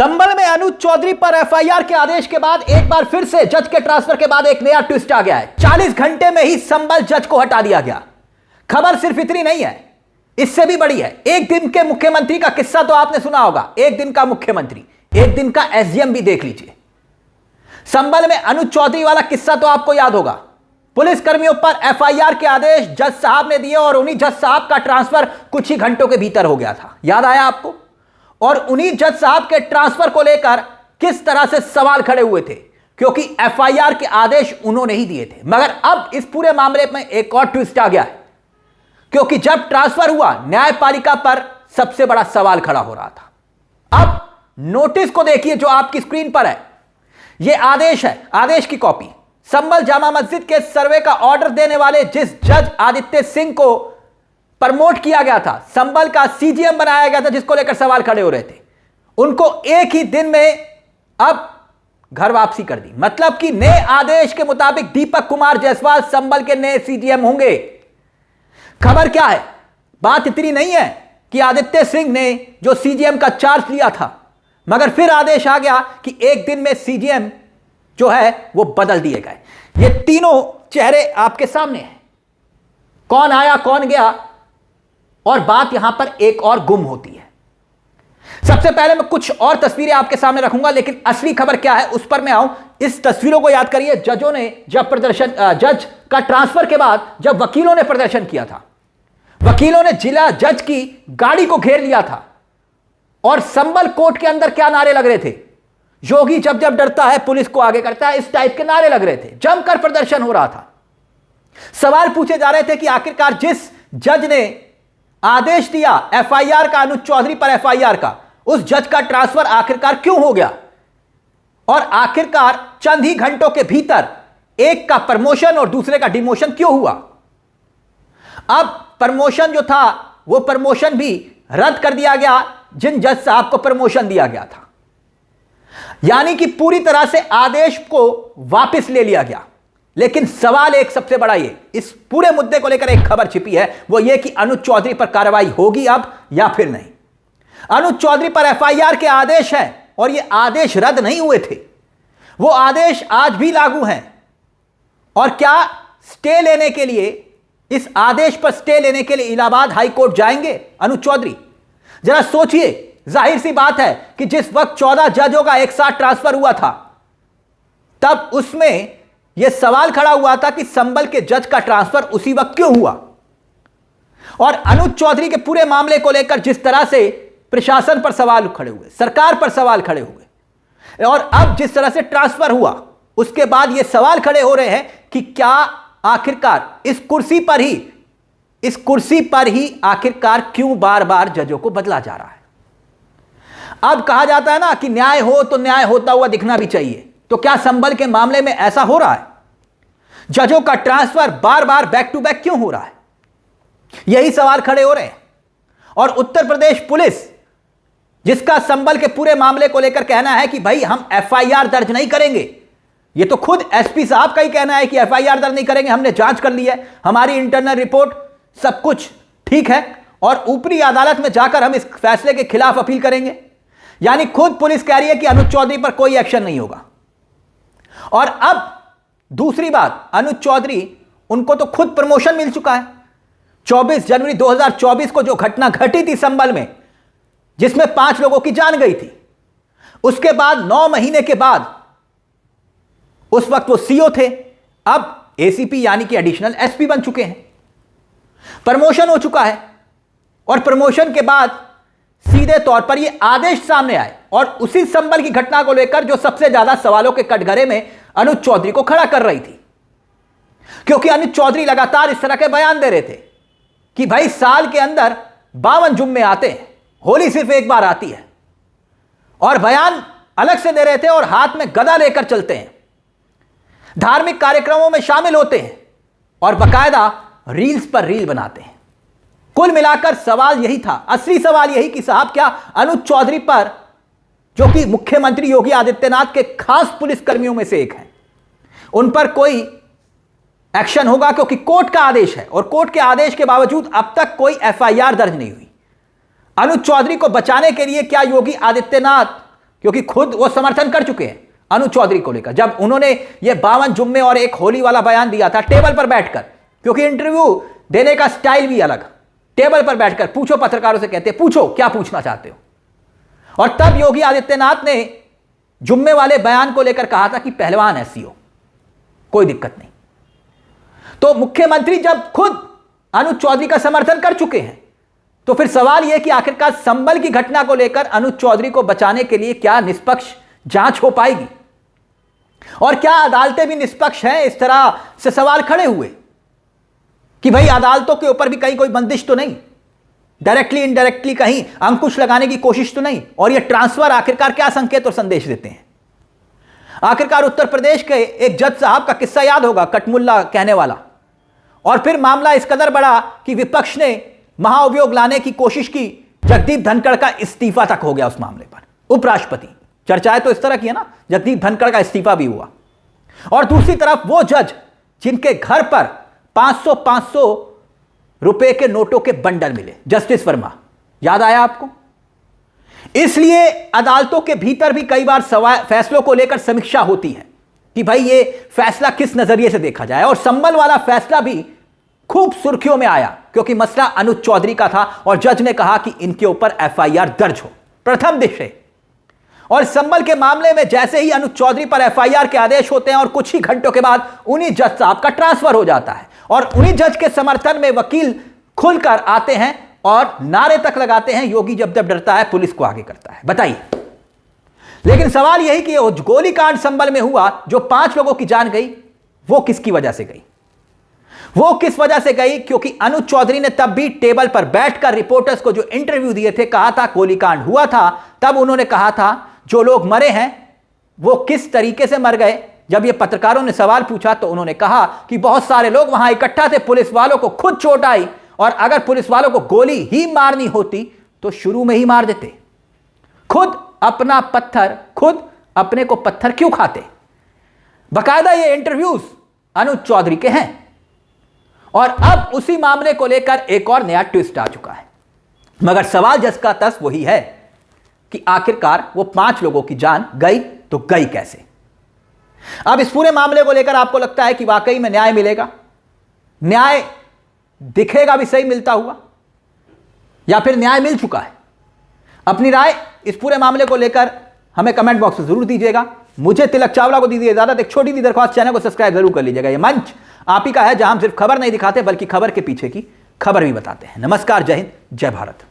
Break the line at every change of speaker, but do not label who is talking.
संभल में अनुज चौधरी पर एफआईआर के आदेश के बाद एक बार फिर से जज के ट्रांसफर के बाद एक नया ट्विस्ट आ गया है। 40 घंटे में ही संभल जज को हटा दिया गया। खबर सिर्फ इतनी नहीं है, इससे भी बड़ी है। एक दिन के मुख्यमंत्री का किस्सा तो आपने सुना होगा। एक दिन का मुख्यमंत्री, एक दिन का एसडीएम भी देख लीजिए। संभल में अनुज चौधरी वाला किस्सा तो आपको याद होगा। पुलिस कर्मियों पर एफआईआर के आदेश जज साहब ने दिए और उन्हीं जज साहब का ट्रांसफर कुछ ही घंटों के भीतर हो गया था। याद आया आपको? और उन्हीं जज साहब के ट्रांसफर को लेकर किस तरह से सवाल खड़े हुए थे, क्योंकि एफआईआर के आदेश उन्होंने ही दिए थे। मगर अब इस पूरे मामले में एक और ट्विस्ट आ गया है, क्योंकि जब ट्रांसफर हुआ न्यायपालिका पर सबसे बड़ा सवाल खड़ा हो रहा था। अब नोटिस को देखिए जो आपकी स्क्रीन पर है। यह आदेश है, आदेश की कॉपी। संभल जामा मस्जिद के सर्वे का ऑर्डर देने वाले जिस जज आदित्य सिंह को प्रमोट किया गया था, संभल का सीजीएम बनाया गया था, जिसको लेकर सवाल खड़े हो रहे थे, उनको एक ही दिन में अब घर वापसी कर दी। मतलब कि नए आदेश के मुताबिक दीपक कुमार जायसवाल संभल के नए सीजीएम होंगे। खबर क्या है? बात इतनी नहीं है कि आदित्य सिंह ने जो सीजीएम का चार्ज लिया था, मगर फिर आदेश आ गया कि एक दिन में सीजीएम जो है वो बदल दिए गए। ये तीनों चेहरे आपके सामने हैं, कौन आया कौन गया। और बात यहां पर एक और गुम होती है। सबसे पहले मैं कुछ और तस्वीरें आपके सामने रखूंगा, लेकिन असली खबर क्या है उस पर मैं आऊं। इस तस्वीरों को याद करिए। जजों ने जब जज का ट्रांसफर के बाद जब वकीलों ने प्रदर्शन किया था, वकीलों ने जिला जज की गाड़ी को घेर लिया था और संभल कोर्ट के अंदर क्या नारे लग रहे थे? योगी जब जब डरता है पुलिस को आगे करता है, इस टाइप के नारे लग रहे थे। जमकर प्रदर्शन हो रहा था। सवाल पूछे जा रहे थे कि आखिरकार जिस जज ने आदेश दिया एफआईआर का, अनुज चौधरी पर एफआईआर का, उस जज का ट्रांसफर आखिरकार क्यों हो गया? और आखिरकार चंद ही घंटों के भीतर एक का प्रमोशन और दूसरे का डिमोशन क्यों हुआ? अब प्रमोशन जो था वो प्रमोशन भी रद्द कर दिया गया जिन जज साहब को प्रमोशन दिया गया था। यानी कि पूरी तरह से आदेश को वापस ले लिया गया। लेकिन सवाल एक सबसे बड़ा, ये इस पूरे मुद्दे को लेकर एक खबर छिपी है, वो ये कि अनुज चौधरी पर कार्रवाई होगी अब या फिर नहीं। अनुज चौधरी पर एफआईआर के आदेश हैं और ये आदेश रद्द नहीं हुए थे, वो आदेश आज भी लागू हैं। और क्या स्टे लेने के लिए, इस आदेश पर स्टे लेने के लिए इलाहाबाद हाई कोर्ट जाएंगे अनुज चौधरी? जरा सोचिए। जाहिर सी बात है कि जिस वक्त 14 जजों का एक साथ ट्रांसफर हुआ था, तब उसमें यह सवाल खड़ा हुआ था कि संभल के जज का ट्रांसफर उसी वक्त क्यों हुआ। और अनुज चौधरी के पूरे मामले को लेकर जिस तरह से प्रशासन पर सवाल खड़े हुए, सरकार पर सवाल खड़े हुए, और अब जिस तरह से ट्रांसफर हुआ, उसके बाद यह सवाल खड़े हो रहे हैं कि क्या आखिरकार इस कुर्सी पर ही आखिरकार क्यों बार बार जजों को बदला जा रहा है। अब कहा जाता है ना कि न्याय हो तो न्याय होता हुआ दिखना भी चाहिए। तो क्या संभल के मामले में ऐसा हो रहा है? जजों का ट्रांसफर बार बार बैक टू बैक क्यों हो रहा है? यही सवाल खड़े हो रहे हैं। और उत्तर प्रदेश पुलिस, जिसका संभल के पूरे मामले को लेकर कहना है कि भाई हम एफआईआर दर्ज नहीं करेंगे, यह तो खुद एसपी साहब का ही कहना है कि एफआईआर दर्ज नहीं करेंगे, हमने जांच कर ली है, हमारी इंटरनल रिपोर्ट सब कुछ ठीक है और ऊपरी अदालत में जाकर हम इस फैसले के खिलाफ अपील करेंगे। यानी खुद पुलिस कह रही है कि अनुज चौधरी पर कोई एक्शन नहीं होगा। और अब दूसरी बात, अनुज चौधरी, उनको तो खुद प्रमोशन मिल चुका है। 24 जनवरी 2024 को जो घटना घटी थी संभल में, जिसमें 5 लोगों की जान गई थी, उसके बाद 9 महीने के बाद, उस वक्त वो सीओ थे, अब एसीपी यानी कि एडिशनल एसपी बन चुके हैं। प्रमोशन हो चुका है और प्रमोशन के बाद सीधे तौर पर यह आदेश सामने आए और उसी संभल की घटना को लेकर जो सबसे ज्यादा सवालों के कटघरे में अनुज चौधरी को खड़ा कर रही थी। क्योंकि अनुज चौधरी लगातार इस तरह के बयान दे रहे थे कि भाई साल के अंदर 52 जुम्मे आते हैं, होली सिर्फ एक बार आती है। और बयान अलग से दे रहे थे और हाथ में गदा लेकर चलते हैं, धार्मिक कार्यक्रमों में शामिल होते हैं और बाकायदा रील्स पर रील बनाते हैं। कुल मिलाकर सवाल यही था, असली सवाल यही कि साहब क्या अनुज चौधरी पर, जो कि मुख्यमंत्री योगी आदित्यनाथ के खास पुलिसकर्मियों में से एक हैं, उन पर कोई एक्शन होगा? क्योंकि कोर्ट का आदेश है और कोर्ट के आदेश के बावजूद अब तक कोई एफआईआर दर्ज नहीं हुई। अनुज चौधरी को बचाने के लिए क्या योगी आदित्यनाथ क्योंकि खुद वो समर्थन कर चुके हैं अनुज चौधरी को लेकर। जब उन्होंने ये 52 जुम्मे और एक होली वाला बयान दिया था टेबल पर बैठकर, क्योंकि इंटरव्यू देने का स्टाइल भी अलग, टेबल पर बैठकर पूछो, पत्रकारों से कहते पूछो क्या पूछना चाहते हो। और तब योगी आदित्यनाथ ने जुम्मे वाले बयान को लेकर कहा था कि पहलवान है सीओ, कोई दिक्कत नहीं। तो मुख्यमंत्री जब खुद अनुज चौधरी का समर्थन कर चुके हैं, तो फिर सवाल यह कि आखिरकार संभल की घटना को लेकर अनुज चौधरी को बचाने के लिए क्या निष्पक्ष जांच हो पाएगी, और क्या अदालतें भी निष्पक्ष हैं? इस तरह से सवाल खड़े हुए कि भाई अदालतों के ऊपर भी कहीं कोई बंदिश तो नहीं, डायरेक्टली इनडायरेक्टली कहीं अंकुश लगाने की कोशिश तो नहीं। और ये ट्रांसफर आखिरकार क्या संकेत और संदेश देते हैं? आखिरकार उत्तर प्रदेश के एक जज साहब का किस्सा याद होगा, कटमुल्ला कहने वाला, और फिर मामला इस कदर बढ़ा कि विपक्ष ने महाअभियोग लाने की कोशिश की, जगदीप धनखड़ का इस्तीफा तक हो गया उस मामले पर। उपराष्ट्रपति चर्चाएं तो इस तरह की है ना, जगदीप धनखड़ का इस्तीफा भी हुआ। और दूसरी तरफ वो जज जिनके घर पर 500 रुपए के नोटों के बंडल मिले, जस्टिस वर्मा, याद आया आपको? इसलिए अदालतों के भीतर भी कई बार फैसलों को लेकर समीक्षा होती है कि भाई ये फैसला किस नजरिए से देखा जाए। और संभल वाला फैसला भी खूब सुर्खियों में आया क्योंकि मसला अनुज चौधरी का था और जज ने कहा कि इनके ऊपर एफआईआर दर्ज हो प्रथम दृष्टया। और संभल के मामले में जैसे ही अनुज चौधरी पर एफआईआर के आदेश होते हैं और कुछ ही घंटों के बाद उन्हीं जज साहब का ट्रांसफर हो जाता है और उन्हीं जज के समर्थन में वकील खुलकर आते हैं और नारे तक लगाते हैं, योगी जब जब डरता है पुलिस को आगे करता है। बताइए, लेकिन सवाल यही कि गोलीकांड संभल में हुआ, जो 5 लोगों की जान गई, वो किसकी वजह से गई? वो किस वजह से गई? क्योंकि अनुज चौधरी ने तब भी टेबल पर बैठकर रिपोर्टर्स को जो इंटरव्यू दिए थे, कहा था गोलीकांड हुआ था। तब उन्होंने कहा था जो लोग मरे हैं वो किस तरीके से मर गए। जब ये पत्रकारों ने सवाल पूछा तो उन्होंने कहा कि बहुत सारे लोग वहां इकट्ठा थे, पुलिस वालों को खुद चोट आई और अगर पुलिस वालों को गोली ही मारनी होती तो शुरू में ही मार देते। खुद अपना पत्थर, खुद अपने को पत्थर क्यों खाते? बकायदा ये इंटरव्यूज अनुज चौधरी के हैं। और अब उसी मामले को लेकर एक और नया ट्विस्ट आ चुका है, मगर सवाल जिसका तस वही है कि आखिरकार वो 5 लोगों की जान गई तो गई कैसे? अब इस पूरे मामले को लेकर आपको लगता है कि वाकई में न्याय मिलेगा, न्याय दिखेगा भी सही मिलता हुआ, या फिर न्याय मिल चुका है? अपनी राय इस पूरे मामले को लेकर हमें कमेंट बॉक्स में जरूर दीजिएगा। मुझे तिलक चावला को दीजिए इजाजत। एक छोटी सी दरख्वास्त, चैनल को सब्सक्राइब जरूर कर लीजिएगा। यह मंच आप ही का है जहां हम सिर्फ खबर नहीं दिखाते बल्कि खबर के पीछे की खबर भी बताते हैं। नमस्कार, जय हिंद, जय भारत।